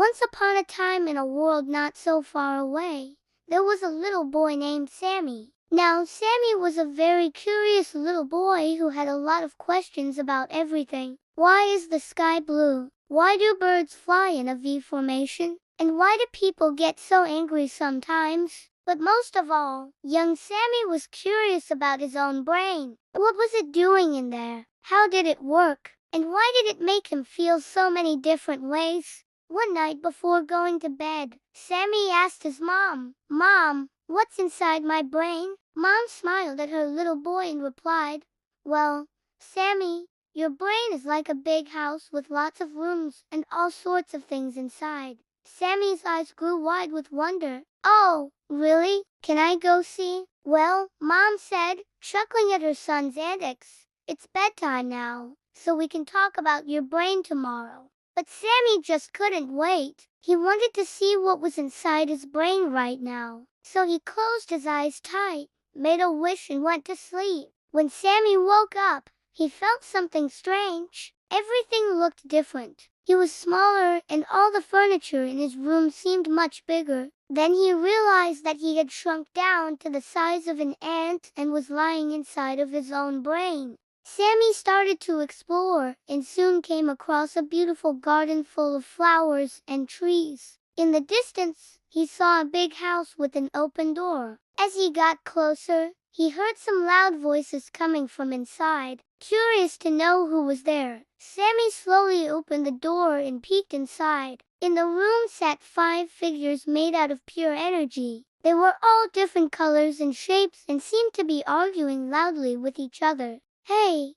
Once upon a time in a world not so far away, there was a little boy named Sammy. Now, Sammy was a very curious little boy who had a lot of questions about everything. Why is the sky blue? Why do birds fly in a V formation? And why do people get so angry sometimes? But most of all, young Sammy was curious about his own brain. What was it doing in there? How did it work? And why did it make him feel so many different ways? One night before going to bed, Sammy asked his mom, "Mom, what's inside my brain?" Mom smiled at her little boy and replied, "Well, Sammy, your brain is like a big house with lots of rooms and all sorts of things inside." Sammy's eyes grew wide with wonder. "Oh, really? Can I go see?" "Well," Mom said, chuckling at her son's antics, "it's bedtime now, so we can talk about your brain tomorrow." But Sammy just couldn't wait. He wanted to see what was inside his brain right now. So he closed his eyes tight, made a wish and went to sleep. When Sammy woke up, he felt something strange. Everything looked different. He was smaller and all the furniture in his room seemed much bigger. Then he realized that he had shrunk down to the size of an ant and was lying inside of his own brain. Sammy started to explore and soon came across a beautiful garden full of flowers and trees. In the distance, he saw a big house with an open door. As he got closer, he heard some loud voices coming from inside. Curious to know who was there, Sammy slowly opened the door and peeked inside. In the room sat 5 figures made out of pure energy. They were all different colors and shapes and seemed to be arguing loudly with each other. Hey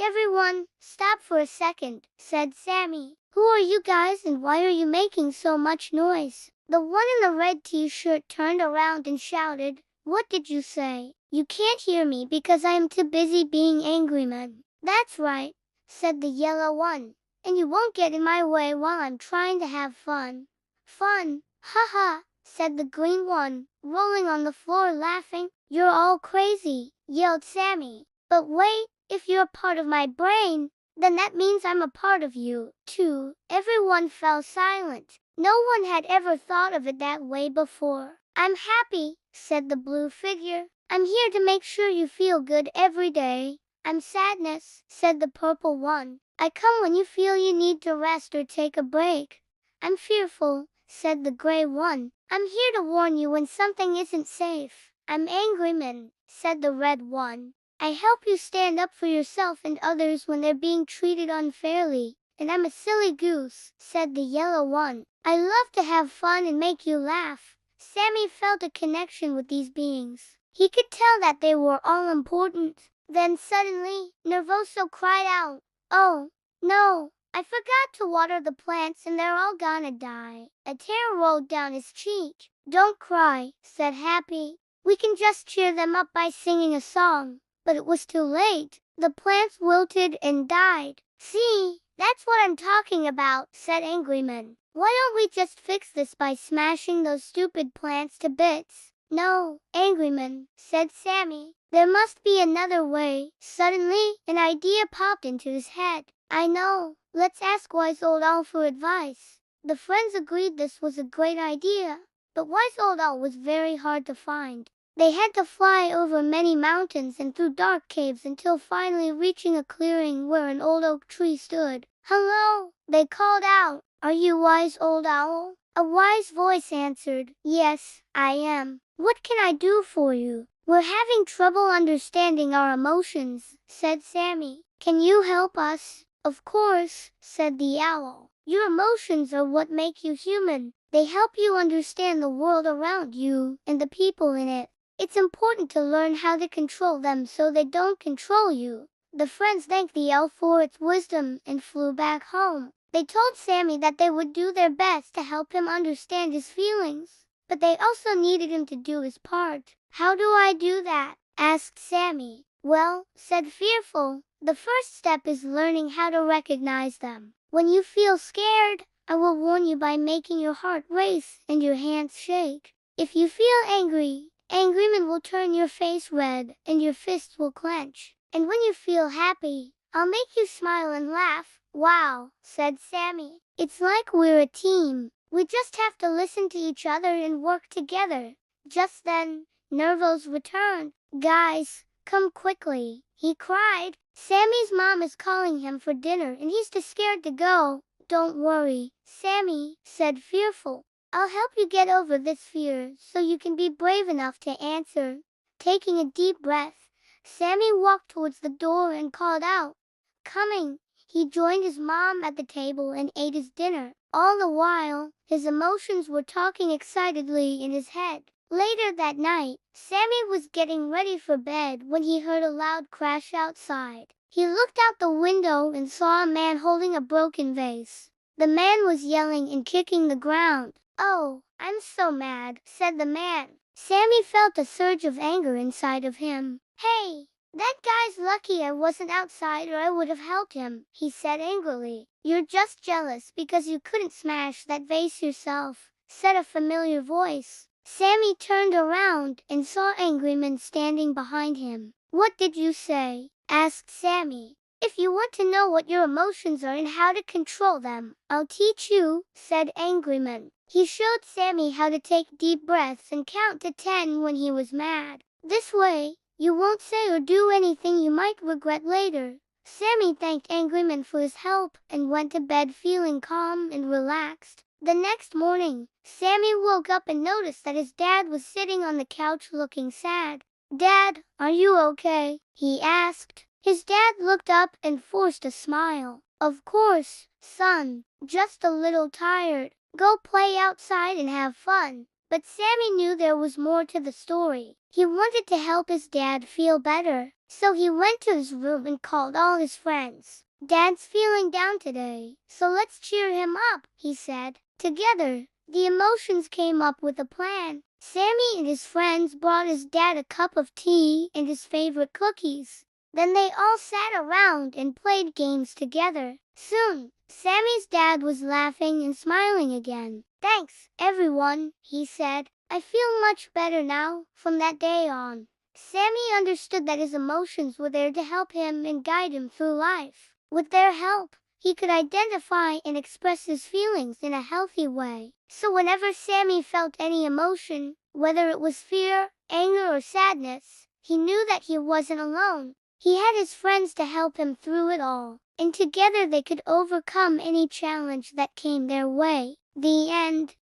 everyone, stop for a second," said Sammy. "Who are you guys and why are you making so much noise?" The one in the red t-shirt turned around and shouted, "What did you say? You can't hear me because I am too busy being Angryman." "That's right," said the yellow one, "and you won't get in my way while I'm trying to have fun." "Fun? Ha," said the green one, rolling on the floor laughing. "You're all crazy," yelled Sammy. "But wait, if you're a part of my brain, then that means I'm a part of you, too." Everyone fell silent. No one had ever thought of it that way before. "I'm happy," said the blue figure. "I'm here to make sure you feel good every day." "I'm sadness," said the purple one. "I come when you feel you need to rest or take a break." "I'm fearful," said the gray one. "I'm here to warn you when something isn't safe." "I'm Angryman," said the red one. "I help you stand up for yourself and others when they're being treated unfairly." "And I'm a silly goose," said the yellow one. "I love to have fun and make you laugh." Sammy felt a connection with these beings. He could tell that they were all important. Then suddenly, Nervoso cried out, "Oh, no, I forgot to water the plants and they're all gonna die." A tear rolled down his cheek. "Don't cry," said Happy. "We can just cheer them up by singing a song." But it was too late. The plants wilted and died. "See, that's what I'm talking about," said Angryman. "Why don't we just fix this by smashing those stupid plants to bits?" "No, Angryman," said Sammy. "There must be another way." Suddenly, an idea popped into his head. "I know. Let's ask Wise Old Owl for advice." The friends agreed this was a great idea, but Wise Old Owl was very hard to find. They had to fly over many mountains and through dark caves until finally reaching a clearing where an old oak tree stood. "Hello," they called out. "Are you Wise Old Owl?" A wise voice answered, "Yes, I am. What can I do for you?" "We're having trouble understanding our emotions," said Sammy. "Can you help us?" "Of course," said the owl. "Your emotions are what make you human. They help you understand the world around you and the people in it. It's important to learn how to control them so they don't control you." The friends thanked the owl for its wisdom and flew back home. They told Sammy that they would do their best to help him understand his feelings, but they also needed him to do his part. "How do I do that?" asked Sammy. "Well," said Fearful, "the first step is learning how to recognize them. When you feel scared, I will warn you by making your heart race and your hands shake. If you feel angry, Angryman will turn your face red and your fists will clench. And when you feel happy, I'll make you smile and laugh." "Wow," said Sammy. "It's like we're a team." We just have to listen to each other and work together. Just then, Nervoso returned. Guys, come quickly, he cried. Sammy's mom is calling him for dinner and he's too scared to go. Don't worry, Sami said fearful. I'll help you get over this fear so you can be brave enough to answer. Taking a deep breath, Sami walked towards the door and called out, coming. He joined his mom at the table and ate his dinner. All the while, his emotions were talking excitedly in his head. Later that night, Sami was getting ready for bed when he heard a loud crash outside. He looked out the window and saw a man holding a broken vase. The man was yelling and kicking the ground. Oh, I'm so mad, said the man. Sami felt a surge of anger inside of him. Hey, that guy's lucky I wasn't outside or I would have helped him, he said angrily. You're just jealous because you couldn't smash that vase yourself, said a familiar voice. Sami turned around and saw Angryman standing behind him. What did you say? Asked Sami. If you want to know what your emotions are and how to control them, I'll teach you, said Angryman. He showed Sami how to take deep breaths and count to 10 when he was mad. This way, you won't say or do anything you might regret later. Sami thanked Angryman for his help and went to bed feeling calm and relaxed. The next morning, Sami woke up and noticed that his dad was sitting on the couch looking sad. Dad, are you okay? He asked. His dad looked up and forced a smile. Of course, son, just a little tired. Go play outside and have fun. But Sami knew there was more to the story. He wanted to help his dad feel better, so he went to his room and called all his friends. Dad's feeling down today, so let's cheer him up, he said. Together, the emotions came up with a plan. Sami and his friends brought his dad a cup of tea and his favorite cookies. Then they all sat around and played games together. Soon, Sami's dad was laughing and smiling again. Thanks, everyone, he said. I feel much better now. From that day on, Sami understood that his emotions were there to help him and guide him through life. With their help, he could identify and express his feelings in a healthy way. So whenever Sami felt any emotion, whether it was fear, anger, or sadness, he knew that he wasn't alone. He had his friends to help him through it all, and together they could overcome any challenge that came their way. The end.